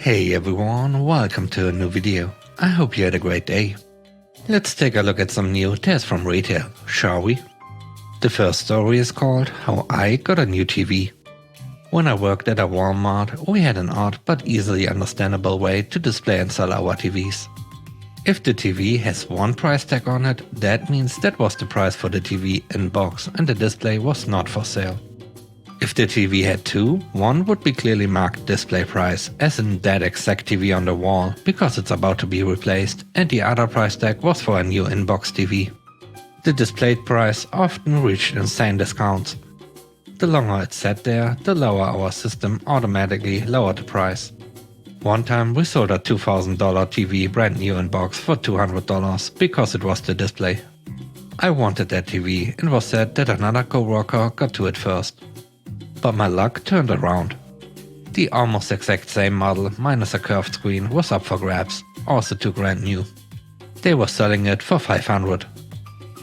Hey everyone, welcome to a new video. I hope you had a great day. Let's take a look at some new tests from retail, shall we? The first story is called How I Got a New TV. When I worked at a Walmart, we had an odd but easily understandable way to display and sell our TVs. If the TV has one price tag on it, that means that was the price for the TV in box and the display was not for sale. If the TV had two, one would be clearly marked display price, as in that exact TV on the wall, because it's about to be replaced, and the other price tag was for a new in-box TV. The displayed price often reached insane discounts. The longer it sat there, the lower our system automatically lowered the price. One time we sold a $2,000 TV brand new in box for $200 because it was the display. I wanted that TV and was sad that another coworker got to it first. But my luck turned around. The almost exact same model minus a curved screen was up for grabs, also $2,000 new. They were selling it for $500.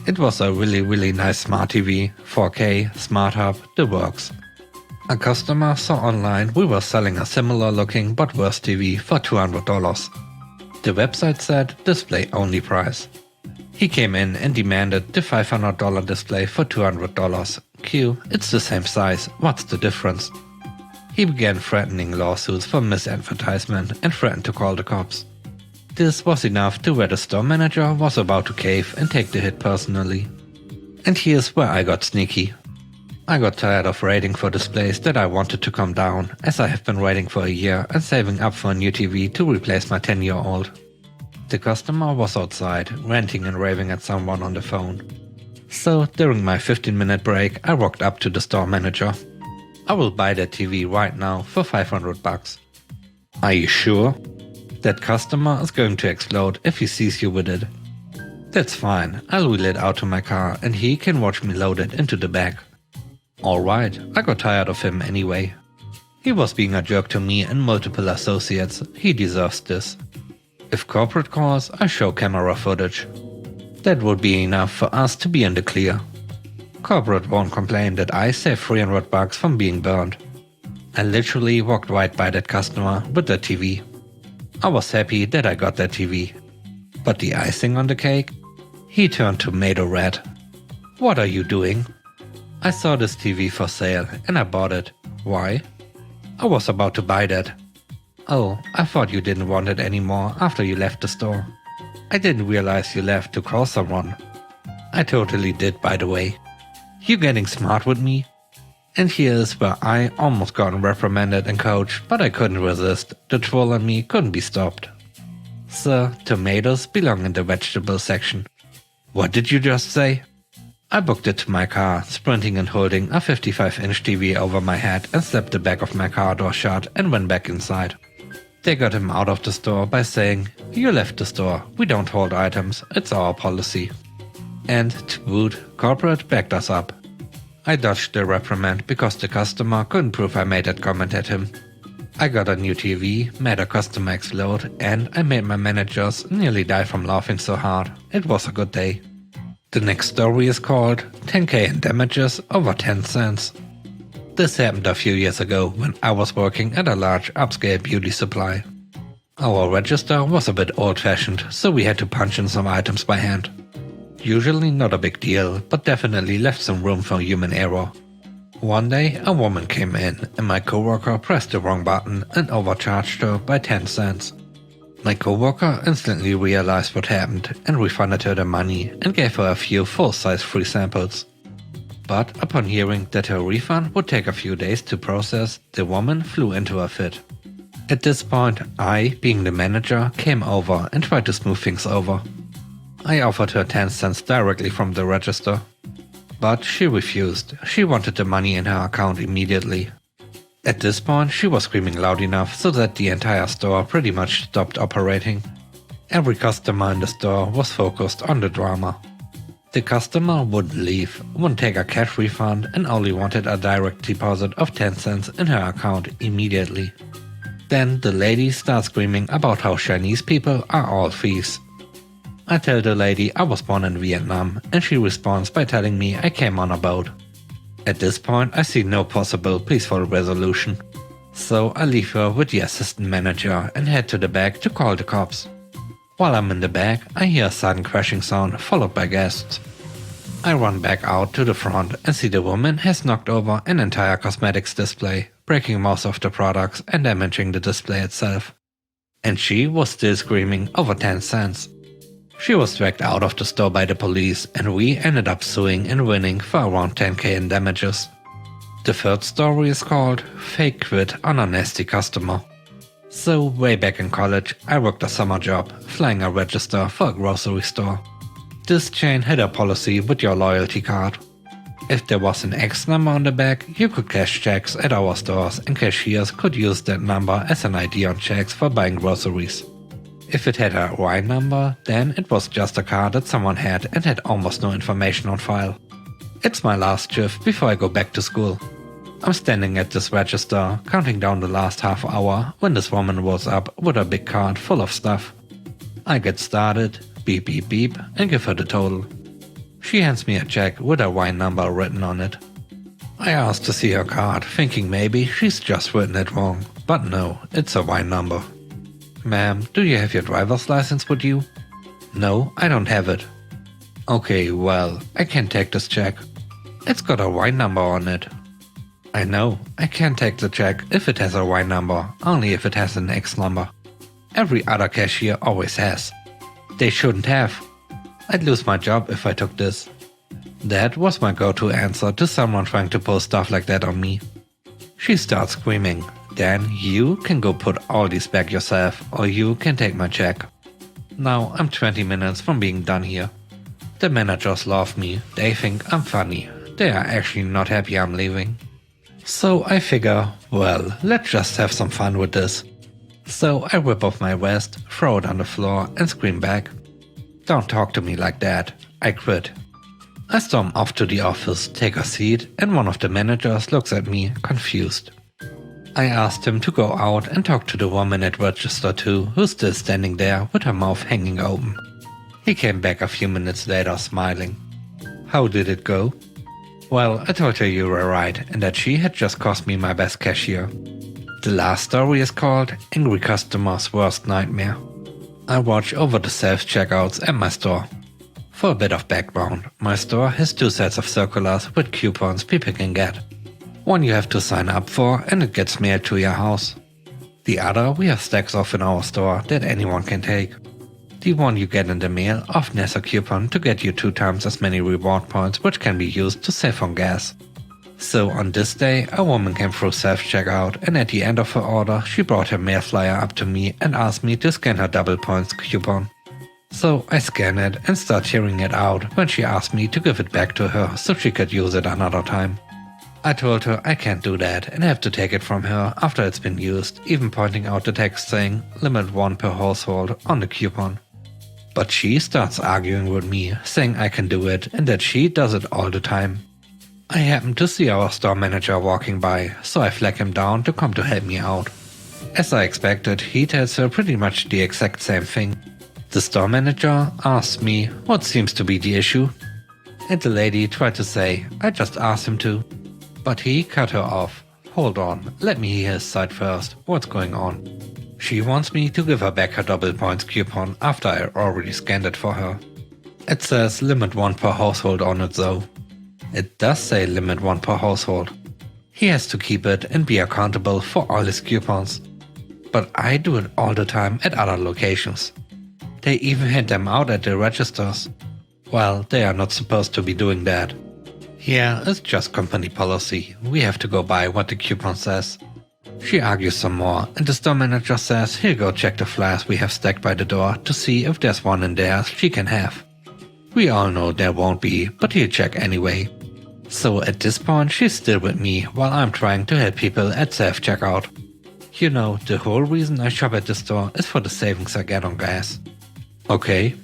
It was a really nice smart TV, 4K, smart hub, the works. A customer saw online we were selling a similar looking but worse TV for $200. The website said display only price. He came in and demanded the $500 display for $200. Q, it's the same size, what's the difference? He began threatening lawsuits for misadvertisement and threatened to call the cops. This was enough to where the store manager was about to cave and take the hit personally. And here's where I got sneaky. I got tired of waiting for displays that I wanted to come down, as I have been waiting for a year and saving up for a new TV to replace my 10-year-old. The customer was outside, ranting and raving at someone on the phone. So during my 15-minute break, I walked up to the store manager. I will buy that TV right now for $500. Are you sure? That customer is going to explode if he sees you with it. That's fine, I'll wheel it out to my car and he can watch me load it into the bag. Alright, I got tired of him anyway. He was being a jerk to me and multiple associates, he deserves this. If corporate calls, I show camera footage. That would be enough for us to be in the clear. Corporate won't complain that I saved $300 from being burned. I literally walked right by that customer with that TV. I was happy that I got that TV. But the icing on the cake? He turned tomato red. What are you doing? I saw this TV for sale and I bought it. Why? I was about to buy that. Oh, I thought you didn't want it anymore after you left the store. I didn't realize you left to call someone. I totally did, by the way. You getting smart with me? And here's where I almost got reprimanded and coached, but I couldn't resist. The troll on me couldn't be stopped. Sir, tomatoes belong in the vegetable section. What did you just say? I booked it to my car, sprinting and holding a 55-inch TV over my head and slapped the back of my car door shut and went back inside. They got him out of the store by saying, "You left the store, we don't hold items, it's our policy." And to boot, corporate backed us up. I dodged the reprimand because the customer couldn't prove I made that comment at him. I got a new TV, made a customer explode, and I made my managers nearly die from laughing so hard. It was a good day. The next story is called 10K in damages over 10 cents. This happened a few years ago when I was working at a large upscale beauty supply. Our register was a bit old-fashioned, so we had to punch in some items by hand. Usually not a big deal, but definitely left some room for human error. One day a woman came in and my coworker pressed the wrong button and overcharged her by 10 cents. My coworker instantly realized what happened and refunded her the money and gave her a few full-size free samples. But upon hearing that her refund would take a few days to process, the woman flew into a fit. At this point, I, being the manager, came over and tried to smooth things over. I offered her 10 cents directly from the register. But she refused. She wanted the money in her account immediately. At this point, she was screaming loud enough so that the entire store pretty much stopped operating. Every customer in the store was focused on the drama. The customer wouldn't leave, wouldn't take a cash refund and only wanted a direct deposit of 10 cents in her account immediately. Then the lady starts screaming about how Chinese people are all thieves. I tell the lady I was born in Vietnam and she responds by telling me I came on a boat. At this point I see no possible peaceful resolution. So I leave her with the assistant manager and head to the back to call the cops. While I'm in the back, I hear a sudden crashing sound followed by guests. I run back out to the front and see the woman has knocked over an entire cosmetics display, breaking most of the products and damaging the display itself. And she was still screaming over 10 cents. She was dragged out of the store by the police and we ended up suing and winning for around 10k in damages. The third story is called Fake Quit on a Nasty Customer. So way back in college, I worked a summer job, flying a register for a grocery store. This chain had a policy with your loyalty card. If there was an X number on the back, you could cash checks at our stores and cashiers could use that number as an ID on checks for buying groceries. If it had a Y number, then it was just a card that someone had and had almost no information on file. It's my last shift before I go back to school. I'm standing at this register, counting down the last half hour when this woman rolls up with a big card full of stuff. I get started, beep beep beep, and give her the total. She hands me a check with a Y number written on it. I ask to see her card, thinking maybe she's just written it wrong, but no, it's a Y number. Ma'am, do you have your driver's license with you? No, I don't have it. Okay, well, I can't take this check. It's got a Y number on it. I know, I can't take the check if it has a Y number, only if it has an X number. Every other cashier always has. They shouldn't have. I'd lose my job if I took this. That was my go-to answer to someone trying to pull stuff like that on me. She starts screaming, "Dan, you can go put all these back yourself, or you can take my check." Now I'm 20 minutes from being done here. The managers love me, they think I'm funny. They are actually not happy I'm leaving. So I figure, well, let's just have some fun with this. So I rip off my vest, throw it on the floor and scream back. Don't talk to me like that, I quit. I storm off to the office, take a seat, and one of the managers looks at me, confused. I asked him to go out and talk to the woman at register 2, who's still standing there with her mouth hanging open. He came back a few minutes later smiling. How did it go? Well, I told her you were right and that she had just cost me my best cashier. The last story is called Angry Customer's Worst Nightmare. I watch over the self-checkouts at my store. For a bit of background, my store has 2 sets of circulars with coupons people can get. One you have to sign up for and it gets mailed to your house. The other we have stacks of in our store that anyone can take. The one you get in the mail often has a coupon to get you 2 times as many reward points which can be used to save on gas. So on this day, a woman came through self-checkout and at the end of her order she brought her mail flyer up to me and asked me to scan her double points coupon. So I scan it and start tearing it out when she asked me to give it back to her so she could use it another time. I told her I can't do that and have to take it from her after it's been used, even pointing out the text saying limit 1 per household on the coupon. But she starts arguing with me, saying I can do it and that she does it all the time. I happen to see our store manager walking by, so I flag him down to come to help me out. As I expected, he tells her pretty much the exact same thing. The store manager asks me what seems to be the issue, and the lady tried to say I just asked him to, but he cut her off. Hold on, let me hear his side first, what's going on? She wants me to give her back her double points coupon after I already scanned it for her. It says limit 1 per household on it though. It does say limit 1 per household. He has to keep it and be accountable for all his coupons. But I do it all the time at other locations. They even hand them out at the registers. Well, they are not supposed to be doing that. Yeah, it's just company policy. We have to go by what the coupon says. She argues some more and the store manager says he'll go check the flyers we have stacked by the door to see if there's one in there she can have. We all know there won't be, but he'll check anyway. So at this point she's still with me while I'm trying to help people at self-checkout. You know, the whole reason I shop at the store is for the savings I get on gas. Okay.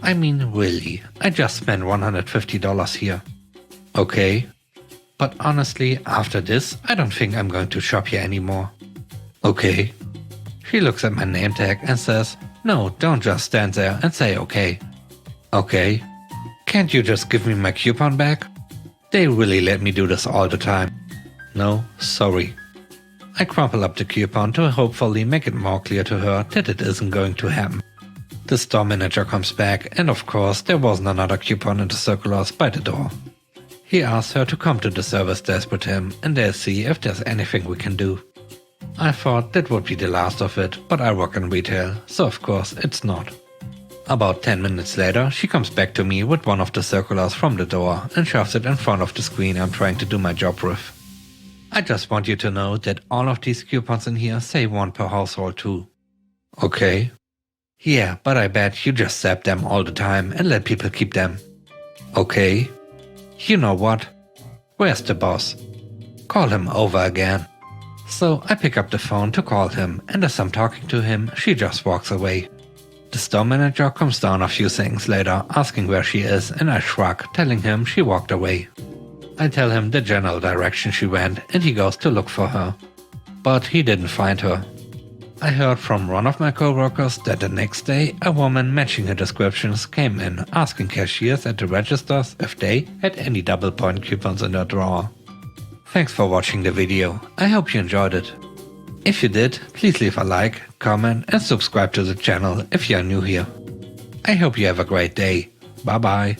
I mean really, I just spent $150 here. Okay. But honestly, after this, I don't think I'm going to shop here anymore. Okay. She looks at my name tag and says, no, don't just stand there and say okay. Okay. Can't you just give me my coupon back? They really let me do this all the time. No, sorry. I crumple up the coupon to hopefully make it more clear to her that it isn't going to happen. The store manager comes back, and of course there wasn't another coupon in the circulars by the door. He asks her to come to the service desk with him and they'll see if there's anything we can do. I thought that would be the last of it, but I work in retail, so of course it's not. About 10 minutes later, she comes back to me with one of the circulars from the door and shoves it in front of the screen I'm trying to do my job with. I just want you to know that all of these coupons in here say 1 per household too. Okay. Yeah, but I bet you just zap them all the time and let people keep them. Okay. You know what? Where's the boss? Call him over again. So I pick up the phone to call him, and as I'm talking to him, she just walks away. The store manager comes down a few seconds later asking where she is, and I shrug, telling him she walked away. I tell him the general direction she went and he goes to look for her. But he didn't find her. I heard from one of my coworkers that the next day a woman matching her descriptions came in asking cashiers at the registers if they had any double point coupons in their drawer. Thanks for watching the video. I hope you enjoyed it. If you did, please leave a like, comment and subscribe to the channel if you are new here. I hope you have a great day. Bye bye.